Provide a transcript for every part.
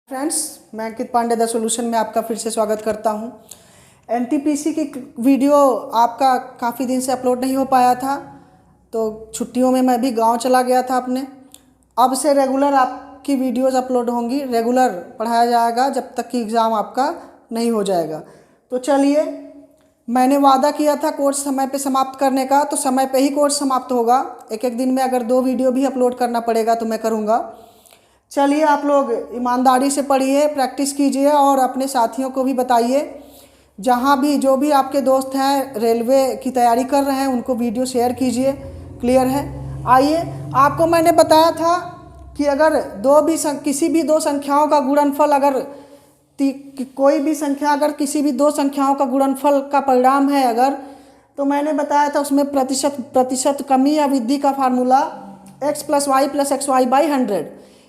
Friends, मैं अंकित Pandey the solution में आपका फिर से स्वागत करता हूं। एनटीपीसी की वीडियो आपका काफ़ी दिन से अपलोड नहीं हो पाया था, तो छुट्टियों में मैं भी गांव चला गया था अपने। अब से रेगुलर आपकी वीडियोस अपलोड होंगी, रेगुलर पढ़ाया जाएगा जब तक कि एग्ज़ाम आपका नहीं हो जाएगा। तो चलिए, मैंने वादा किया था कोर्स समय पे समाप्त करने का, तो समय पे ही कोर्स समाप्त होगा। एक एक दिन में अगर 2 वीडियो भी अपलोड करना पड़ेगा तो मैं करूँगा। चलिए, आप लोग ईमानदारी से पढ़िए, प्रैक्टिस कीजिए और अपने साथियों को भी बताइए। जहाँ भी जो भी आपके दोस्त हैं रेलवे की तैयारी कर रहे हैं उनको वीडियो शेयर कीजिए। क्लियर है? आइए, आपको मैंने बताया था कि अगर किसी भी दो संख्याओं का गुणनफल अगर कोई भी संख्या अगर किसी भी 2 संख्याओं का गुणनफल का परिणाम है अगर, तो मैंने बताया था उसमें प्रतिशत कमी या वृद्धि का फार्मूला x + y + xy/100।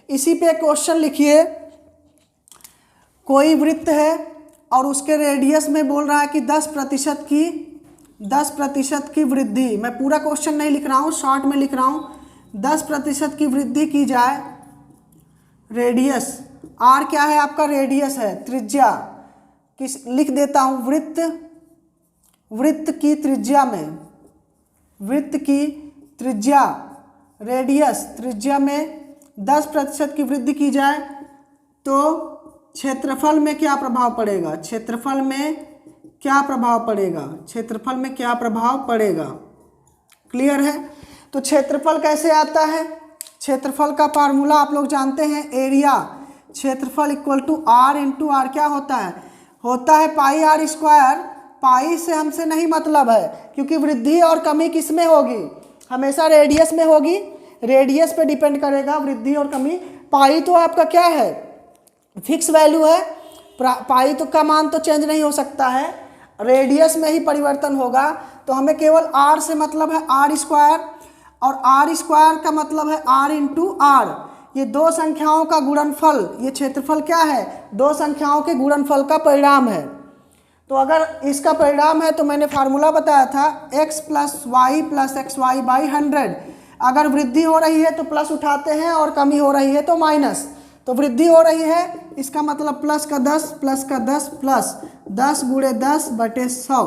इसी पे क्वेश्चन लिखिए। कोई वृत्त है और उसके रेडियस में बोल रहा है कि 10% की वृद्धि। मैं पूरा क्वेश्चन नहीं लिख रहा हूँ, शॉर्ट में लिख रहा हूँ। 10% की वृद्धि की जाए, रेडियस आर क्या है आपका? रेडियस है, त्रिज्या लिख देता हूँ। वृत्त की त्रिज्या रेडियस त्रिज्या में 10% की वृद्धि की जाए तो क्षेत्रफल में क्या प्रभाव पड़ेगा? क्षेत्रफल में क्या प्रभाव पड़ेगा? क्लियर है? तो क्षेत्रफल कैसे आता है? क्षेत्रफल का फार्मूला आप लोग जानते हैं, एरिया क्षेत्रफल = r × r। क्या होता है πr²। पाई से हमसे नहीं मतलब है, क्योंकि वृद्धि और कमी किस में होगी? हमेशा रेडियस में होगी। रेडियस पे डिपेंड करेगा वृद्धि और कमी। पाई तो आपका क्या है? फिक्स वैल्यू है। पाई तो का मान तो चेंज नहीं हो सकता है, रेडियस में ही परिवर्तन होगा। तो हमें केवल r से मतलब है r², और r² का मतलब है r × r। ये 2 संख्याओं का गुणनफल, ये क्षेत्रफल क्या है? 2 संख्याओं के गुणनफल का परिणाम है। तो अगर इसका परिणाम है तो मैंने फार्मूला बताया था x + y + xy/100। अगर वृद्धि हो रही है तो प्लस उठाते हैं और कमी हो रही है तो माइनस। तो वृद्धि हो रही है, इसका मतलब +10 + 10 + 10 × 10/100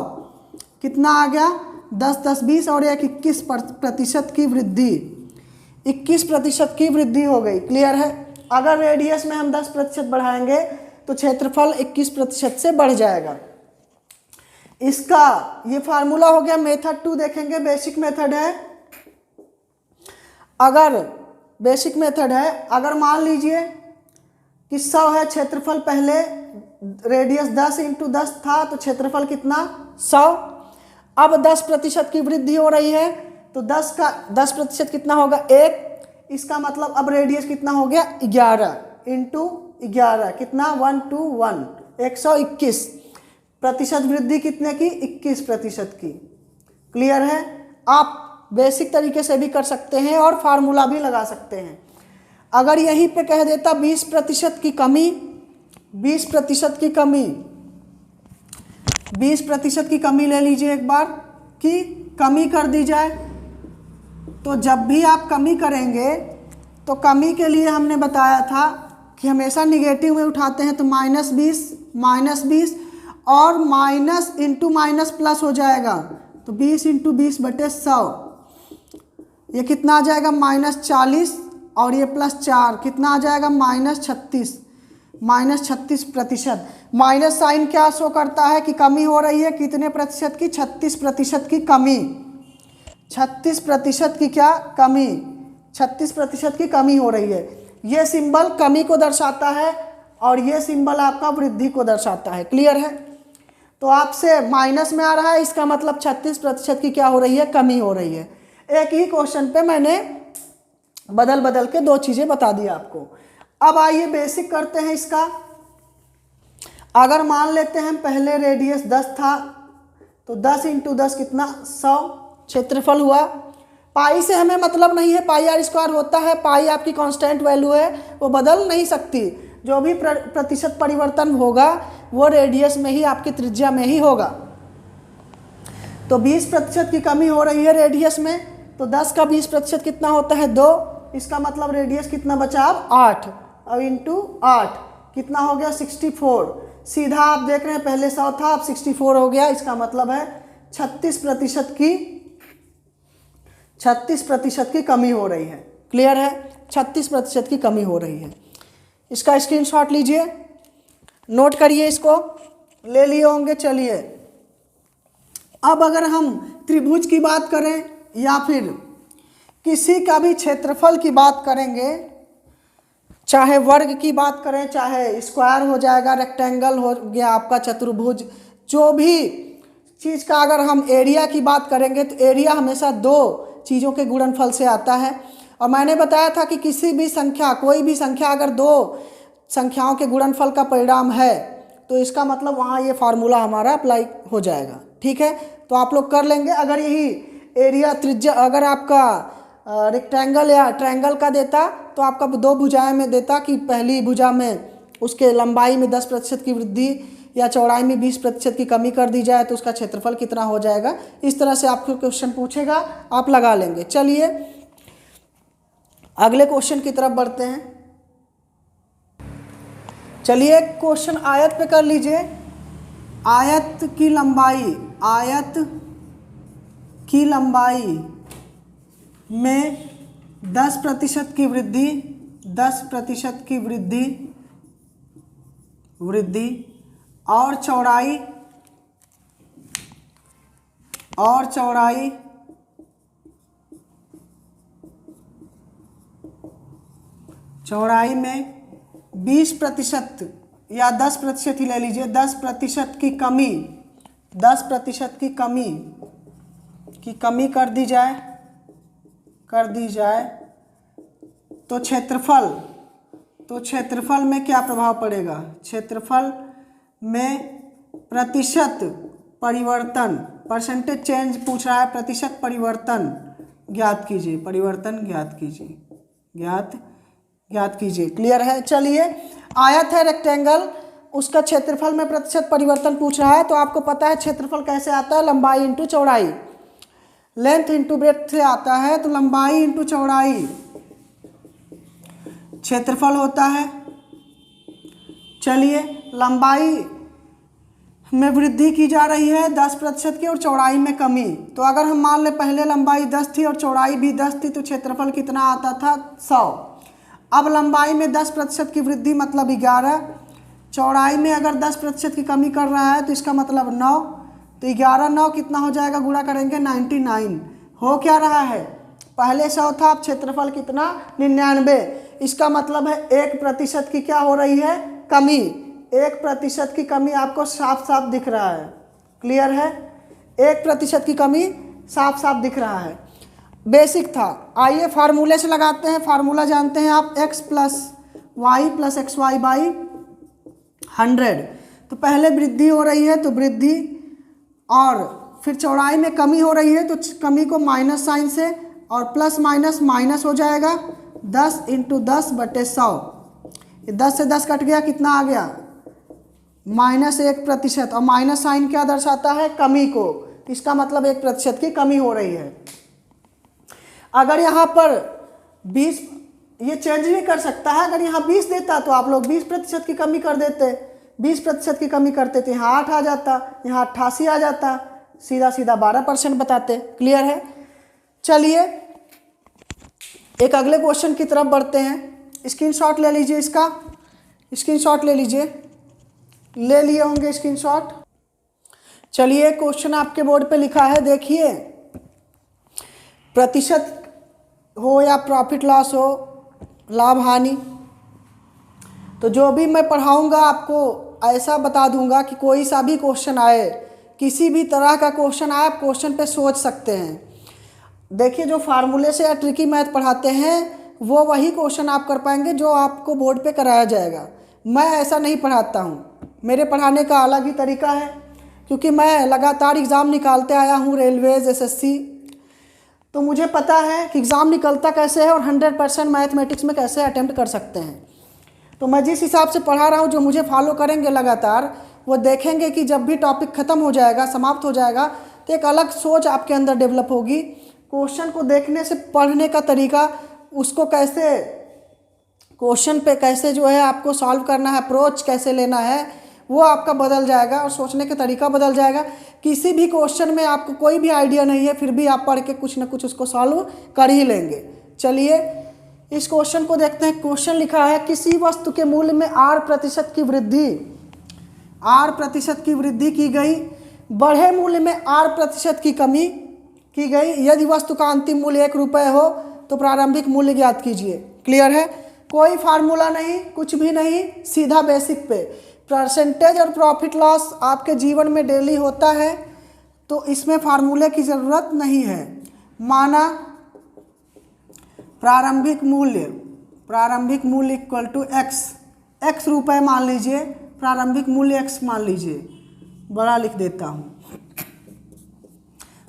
कितना आ गया? 10 10 20 और 21% की वृद्धि। 21% की वृद्धि हो गई। क्लियर है? अगर रेडियस में हम 10% बढ़ाएंगे तो क्षेत्रफल 21% से बढ़ जाएगा। इसका ये फार्मूला हो गया। मेथड 2 देखेंगे, बेसिक मेथड है। अगर मान लीजिए कि 100 है क्षेत्रफल, पहले रेडियस 10 × 10 था तो क्षेत्रफल कितना? 100। अब 10% की वृद्धि हो रही है तो 10% कितना होगा? 1। इसका मतलब अब रेडियस कितना हो गया? 11 × 11 कितना? 121 121। प्रतिशत वृद्धि कितने की? 21% की। क्लियर है? आप बेसिक तरीके से भी कर सकते हैं और फार्मूला भी लगा सकते हैं। अगर यहीं पे कह देता 20% की कमी, 20% की कमी ले लीजिए एक बार, कि कमी कर दी जाए। तो जब भी आप कमी करेंगे तो कमी के लिए हमने बताया था कि हमेशा निगेटिव में उठाते हैं, तो -20 और माइनस इंटू माइनस प्लस हो जाएगा। तो 20 × 20/100 ये कितना आ जाएगा? -40 और ये +4 कितना आ जाएगा? -36 %। माइनस साइन क्या शो करता है कि कमी हो रही है। कितने प्रतिशत की? 36% की कमी। 36% की क्या? कमी। 36% की कमी हो रही है। ये सिंबल कमी को दर्शाता है और ये सिंबल आपका वृद्धि को दर्शाता है। क्लियर है? तो आपसे माइनस में आ रहा है, इसका मतलब 36% की क्या हो रही है? कमी हो रही है। एक ही क्वेश्चन पे मैंने बदल के 2 चीज़ें बता दी आपको। अब आइए बेसिक करते हैं इसका। अगर मान लेते हैं पहले रेडियस 10 था तो 10 × 10 कितना? 100 क्षेत्रफल हुआ। पाई से हमें मतलब नहीं है, πr² होता है। पाई आपकी कांस्टेंट वैल्यू है, वो बदल नहीं सकती। जो भी प्रतिशत परिवर्तन होगा वो रेडियस में ही, आपकी त्रिज्या में ही होगा। तो 20% की कमी हो रही है रेडियस में, तो 10 का 20% कितना होता है? 2। इसका मतलब रेडियस कितना बचा? अब 8 और × 8 कितना हो गया 64। सीधा आप देख रहे हैं पहले 100 था, अब 64 हो गया। इसका मतलब है 36% की कमी हो रही है। क्लियर है? 36% की कमी हो रही है। इसका स्क्रीनशॉट लीजिए, नोट करिए, इसको ले लिए होंगे। चलिए अब अगर हम त्रिभुज की बात करें या फिर किसी का भी क्षेत्रफल की बात करेंगे, चाहे वर्ग की बात करें, चाहे स्क्वायर हो जाएगा, रेक्टेंगल हो गया आपका, चतुर्भुज, जो भी चीज़ का अगर हम एरिया की बात करेंगे तो एरिया हमेशा दो चीज़ों के गुणनफल से आता है। और मैंने बताया था कि किसी भी संख्या, कोई भी संख्या अगर दो संख्याओं के गुणनफल का परिणाम है तो इसका मतलब वहाँ ये फार्मूला हमारा अप्लाई हो जाएगा। ठीक है, तो आप लोग कर लेंगे। अगर यही एरिया त्रिज्या अगर आपका रेक्टेंगल या ट्रायंगल का देता तो आपका दो भुजाएं में देता कि पहली भुजा में उसके लंबाई में 10% की वृद्धि या चौड़ाई में 20% की कमी कर दी जाए तो उसका क्षेत्रफल कितना हो जाएगा। इस तरह से आपको क्वेश्चन पूछेगा, आप लगा लेंगे। चलिए अगले क्वेश्चन की तरफ बढ़ते हैं। चलिए क्वेश्चन आयत पे कर लीजिए। आयत की लंबाई में 10% की वृद्धि, 10% की वृद्धि और चौड़ाई में 20% या 10% ही ले लीजिए, 10% की कमी, 10% की कमी कर दी जाए तो क्षेत्रफल में क्या प्रभाव पड़ेगा? क्षेत्रफल में प्रतिशत परिवर्तन, परसेंटेज चेंज पूछ रहा है, प्रतिशत परिवर्तन ज्ञात कीजिए, ज्ञात कीजिए। क्लियर है? चलिए आयत है रेक्टेंगल, उसका क्षेत्रफल में प्रतिशत परिवर्तन पूछ रहा है तो आपको पता है क्षेत्रफल कैसे आता है, लंबाई इंटू चौड़ाई, लेंथ इंटू ब्रेड्थ से आता है। तो लंबाई इंटू चौड़ाई क्षेत्रफल होता है। चलिए लंबाई में वृद्धि की जा रही है 10% की और चौड़ाई में कमी। तो अगर हम मान लें पहले लंबाई 10 थी और चौड़ाई भी 10 थी तो क्षेत्रफल कितना आता था 100। अब लंबाई में 10% की वृद्धि मतलब 11, चौड़ाई में अगर 10% की कमी कर रहा है तो इसका मतलब 9। तो 11 9 कितना हो जाएगा, गुणा करेंगे 99। हो क्या रहा है, पहले 100 था, अब क्षेत्रफल कितना 99। इसका मतलब है 1% की क्या हो रही है, कमी। 1% की कमी आपको साफ साफ दिख रहा है। क्लियर है? 1% की कमी साफ साफ दिख रहा है। बेसिक था। आइए फार्मूले से लगाते हैं। फार्मूला जानते हैं आप, x + y + xy/100। तो पहले वृद्धि हो रही है तो वृद्धि, और फिर चौड़ाई में कमी हो रही है तो कमी को माइनस साइन से और प्लस माइनस माइनस हो जाएगा। 10 × 10/100, 10 से 10 कट गया, कितना आ गया -1%। और माइनस साइन क्या दर्शाता है, कमी को। इसका मतलब 1% की कमी हो रही है। अगर यहाँ पर 20, ये चेंज भी कर सकता है, अगर यहाँ 20 देता तो आप लोग 20% की कमी कर देते, 20% की कमी करते थे, यहाँ 8 आ जाता, यहाँ 88 आ जाता, सीधा सीधा 12% बताते। क्लियर है? चलिए एक अगले क्वेश्चन की तरफ बढ़ते हैं। स्क्रीनशॉट ले लीजिए, इसका स्क्रीनशॉट ले लीजिए, ले लिए होंगे स्क्रीनशॉट। चलिए क्वेश्चन आपके बोर्ड पे लिखा है, देखिए। प्रतिशत हो या प्रॉफिट लॉस हो, लाभ हानि, तो जो भी मैं पढ़ाऊंगा आपको ऐसा बता दूंगा कि कोई सा भी क्वेश्चन आए, किसी भी तरह का क्वेश्चन आए, आप क्वेश्चन पे सोच सकते हैं। देखिए जो फार्मूले से या ट्रिकी मैथ पढ़ाते हैं वो वही क्वेश्चन आप कर पाएंगे जो आपको बोर्ड पे कराया जाएगा। मैं ऐसा नहीं पढ़ाता हूँ, मेरे पढ़ाने का अलग ही तरीका है, क्योंकि मैं लगातार एग्ज़ाम निकालते आया हूँ, रेलवेज, एसएससी। तो मुझे पता है कि एग्ज़ाम निकलता कैसे है और 100% मैथमेटिक्स में कैसे अटेम्प्ट कर सकते हैं। तो मैं जिस हिसाब से पढ़ा रहा हूँ, जो मुझे फॉलो करेंगे लगातार, वो देखेंगे कि जब भी टॉपिक ख़त्म हो जाएगा, समाप्त हो जाएगा, तो एक अलग सोच आपके अंदर डेवलप होगी। क्वेश्चन को देखने से पढ़ने का तरीका, उसको कैसे क्वेश्चन पे कैसे जो है आपको सॉल्व करना है, अप्रोच कैसे लेना है, वो आपका बदल जाएगा और सोचने का तरीका बदल जाएगा। किसी भी क्वेश्चन में आपको कोई भी आइडिया नहीं है, फिर भी आप पढ़ के कुछ ना कुछ उसको सॉल्व कर ही लेंगे। चलिए इस क्वेश्चन को देखते हैं। क्वेश्चन लिखा है किसी वस्तु के मूल्य में 8% की वृद्धि, 8% की वृद्धि की गई, बढ़े मूल्य में 8% की कमी की गई। यदि वस्तु का अंतिम मूल्य 1 रुपये हो तो प्रारंभिक मूल्य ज्ञात कीजिए। क्लियर है? कोई फार्मूला नहीं, कुछ भी नहीं, सीधा बेसिक पे। परसेंटेज और प्रॉफिट लॉस आपके जीवन में डेली होता है, तो इसमें फार्मूले की ज़रूरत नहीं है। माना प्रारंभिक मूल्य इक्वल टू x रुपये मान लीजिए, प्रारंभिक मूल्य x मान लीजिए, बड़ा लिख देता हूँ।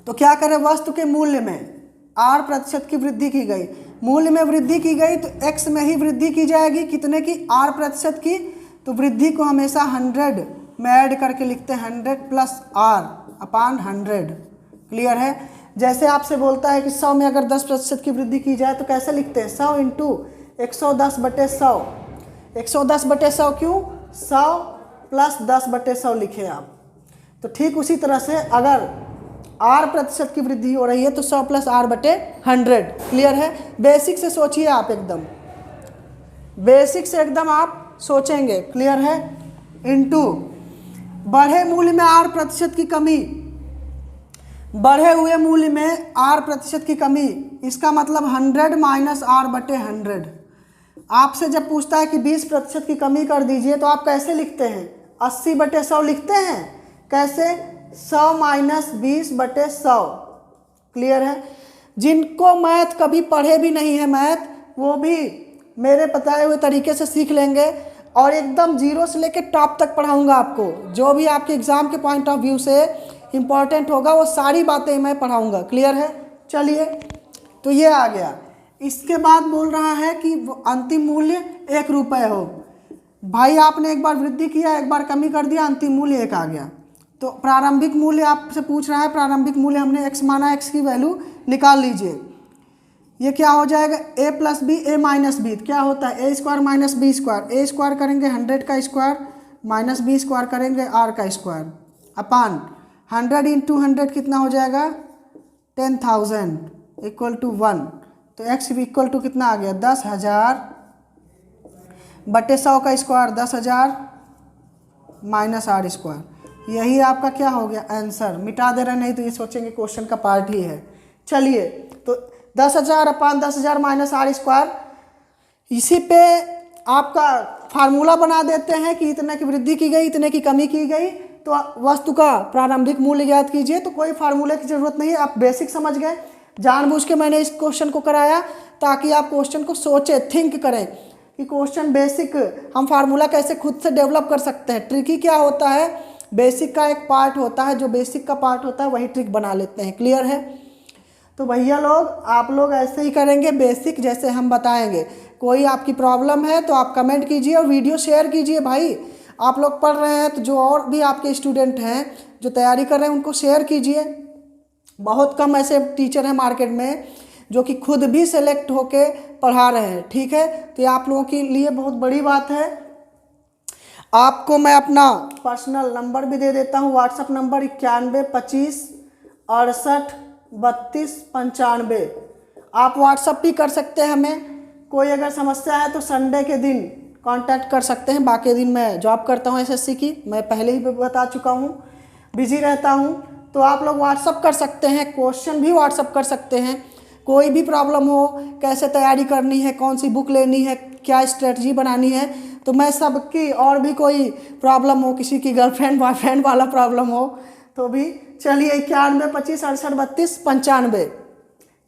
तो क्या करें, वस्तु के मूल्य में 8% की वृद्धि की गई, मूल्य में वृद्धि की गई तो x में ही वृद्धि की जाएगी। कितने की? 8% की। तो वृद्धि को हमेशा 100 में ऐड करके लिखते हैं, 100 + r/100। क्लियर है? जैसे आपसे बोलता है कि 100 में अगर 10% की वृद्धि की जाए तो कैसे लिखते हैं? 100 × 110/100। 110/100 क्यों? 100 + 10/100 लिखे आप। तो ठीक उसी तरह से अगर 8% की वृद्धि हो रही है तो 100 + r/100। क्लियर है? बेसिक से सोचिए आप, एकदम बेसिक से एकदम आप सोचेंगे। क्लियर है? इनटू बढ़े मूल्य में 8% की कमी, बढ़े हुए मूल्य में 8% की कमी, इसका मतलब 100 - r/100। आपसे जब पूछता है कि 20% की कमी कर दीजिए तो आप कैसे लिखते हैं? 80/100 लिखते हैं। कैसे? 100 - 20/100। क्लियर है? जिनको मैथ कभी पढ़े भी नहीं है मैथ, वो भी मेरे बताए हुए तरीके से सीख लेंगे और एकदम जीरो से लेकर टॉप तक पढ़ाऊंगा आपको। जो भी आपके एग्ज़ाम के पॉइंट ऑफ व्यू से इम्पॉर्टेंट होगा वो सारी बातें मैं पढ़ाऊंगा। क्लियर है? चलिए, तो ये आ गया। इसके बाद बोल रहा है कि अंतिम मूल्य 1 रुपये हो। भाई आपने एक बार वृद्धि किया, एक बार कमी कर दिया, अंतिम मूल्य 1 आ गया। तो प्रारंभिक मूल्य आपसे पूछ रहा है, प्रारंभिक मूल्य हमने x माना, x की वैल्यू निकाल लीजिए। ये क्या हो जाएगा? a + b, a - b क्या होता है? a² - b²। a² करेंगे 100 का स्क्वायर, माइनस b² करेंगे r का स्क्वायर, अपान 100 × 100 कितना हो जाएगा? 10,000 = 1। तो x इक्वल टू कितना आ गया? 10,000 बटे 100 का स्क्वायर 10,000 माइनस r²। यही आपका क्या हो गया? आंसर। मिटा दे रहे, नहीं तो ये सोचेंगे क्वेश्चन का पार्ट ही है। चलिए, तो 10,000 अपान 10,000 माइनस r², इसी पे आपका फार्मूला बना देते हैं कि इतने की वृद्धि की गई, इतने की कमी की गई, तो वस्तु का प्रारंभिक मूल्य ज्ञात कीजिए। तो कोई फार्मूले की ज़रूरत नहीं है, आप बेसिक समझ गए। जानबूझ के मैंने इस क्वेश्चन को कराया ताकि आप क्वेश्चन को सोचें, थिंक करें कि क्वेश्चन बेसिक हम फार्मूला कैसे खुद से डेवलप कर सकते हैं। ट्रिकी क्या होता है? बेसिक का एक पार्ट होता है, जो बेसिक का पार्ट होता है वही ट्रिक बना लेते हैं। क्लियर है? तो भैया लोग, आप लोग ऐसे ही करेंगे बेसिक जैसे हम बताएंगे। कोई आपकी प्रॉब्लम है तो आप कमेंट कीजिए और वीडियो शेयर कीजिए। भाई आप लोग पढ़ रहे हैं तो जो और भी आपके स्टूडेंट हैं जो तैयारी कर रहे हैं उनको शेयर कीजिए। बहुत कम ऐसे टीचर हैं मार्केट में जो कि खुद भी सेलेक्ट होके पढ़ा रहे हैं। ठीक है? तो ये आप लोगों के लिए बहुत बड़ी बात है। आपको मैं अपना पर्सनल नंबर भी दे देता हूँ, व्हाट्सएप नंबर 91 25 68 32 95। आप व्हाट्सएप भी कर सकते हैं हमें। कोई अगर समस्या है तो संडे के दिन कांटेक्ट कर सकते हैं। बाकी दिन मैं जॉब करता हूँ एसएससी की, मैं पहले ही बता चुका हूँ, बिजी रहता हूँ। तो आप लोग व्हाट्सएप कर सकते हैं, क्वेश्चन भी व्हाट्सएप कर सकते हैं। कोई भी प्रॉब्लम हो, कैसे तैयारी करनी है, कौन सी बुक लेनी है, क्या स्ट्रेटजी बनानी है, तो मैं सबकी, और भी कोई प्रॉब्लम हो, किसी की गर्लफ्रेंड बॉयफ्रेंड वाला प्रॉब्लम हो तो भी, चलिए 91 25 68 32 95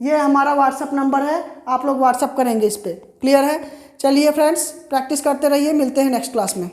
ये हमारा व्हाट्सएप नंबर है। आप लोग व्हाट्सएप करेंगे इस पर। क्लियर है? चलिए फ्रेंड्स, प्रैक्टिस करते रहिए, मिलते हैं नेक्स्ट क्लास में।